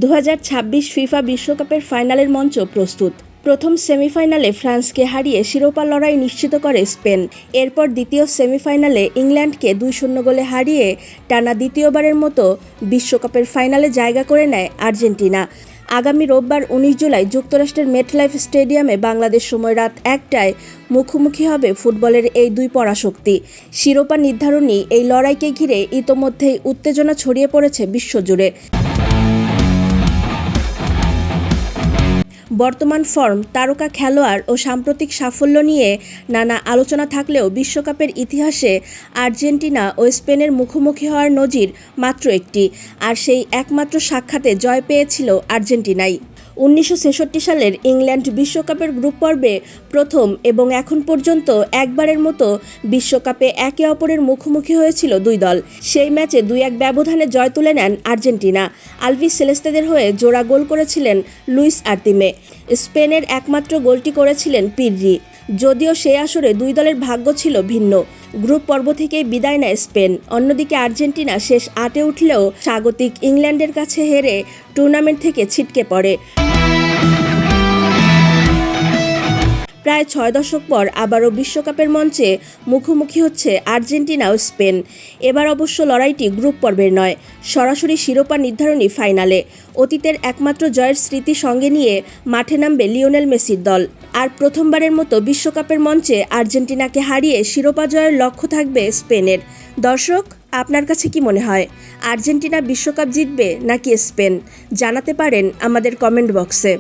2026 FIFA বিশ্বকাপের ফাইনালের মঞ্চ প্রস্তুত। প্রথম সেমিফাইনালে ফ্রান্সকে হারিয়ে শিরোপা লড়াই নিশ্চিত করে স্পেন। এরপর দ্বিতীয় সেমিফাইনালে ইংল্যান্ডকে 2-0 গোলে হারিয়ে টানা দ্বিতীয়বারের মতো বিশ্বকাপের ফাইনালে জায়গা করে নেয় আর্জেন্টিনা। আগামী রোববার 19 জুলাই যুক্তরাষ্ট্রের মেটলাইফ স্টেডিয়ামে বাংলাদেশ সময় রাত 1টায় মুখোমুখি হবে ফুটবলের এই দুই পরাশক্তি। শিরোপা নির্ধারণী এই লড়াইকে ঘিরে ইতোমধ্যেই উত্তেজনা ছড়িয়ে পড়েছে বিশ্বজুড়ে। বর্তমান ফর্ম, তারকা খেলোয়াড় ও সাম্প্রতিক সাফল্য নিয়ে নানা আলোচনা থাকলেও বিশ্বকাপের ইতিহাসে আর্জেন্টিনা ও স্পেনের মুখোমুখি হওয়ার নজির মাত্র একটি, আর সেই একমাত্র সাক্ষাতে জয় পেয়েছিল আর্জেন্টিনাই। 1966 সালের ইংল্যান্ড বিশ্বকাপের গ্রুপ পর্বে প্রথম এবং এখন পর্যন্ত একবারের মতো বিশ্বকাপে একে অপরের মুখোমুখি হয়েছিল দুই দল। সেই ম্যাচে 2-1 ব্যবধানে জয় তুলে নেন আর্জেন্টিনা। আলভি সেলেস্তেদের হয়ে জোড়া গোল করেছিলেন লুইস আর্তিমে। স্পেনের একমাত্র গোলটি করেছিলেন পিররি। যদিও সেই আসরে দুই দলের ভাগ্য ছিল ভিন্ন। গ্রুপ পর্ব থেকেই বিদায় নেয় স্পেন। অন্যদিকে আর্জেন্টিনা শেষ 8-এ উঠলেও স্বাগতিক ইংল্যান্ডের কাছে হেরে টুর্নামেন্ট থেকে ছিটকে পড়ে। প্রায় 6 দশক পর আবারও বিশ্বকাপের মঞ্চে মুখোমুখি হচ্ছে আর্জেন্টিনা ও স্পেন। এবার অবশ্য লড়াইটি গ্রুপ পর্বের নয়, সরাসরি শিরোপা নির্ধারণী ফাইনালে। অতীতের একমাত্র জয়ের স্মৃতি সঙ্গে নিয়ে মাঠে নামবে লিওনেল মেসির দল। আর প্রথমবারের মতো বিশ্বকাপের মঞ্চে আর্জেন্টিনাকে হারিয়ে শিরোপা জয়ের লক্ষ্য থাকবে স্পেনের। দর্শক, আপনার কাছে কি মনে হয়, আর্জেন্টিনা বিশ্বকাপ জিতবে নাকি স্পেন? জানাতে পারেন আমাদের কমেন্ট বক্সে।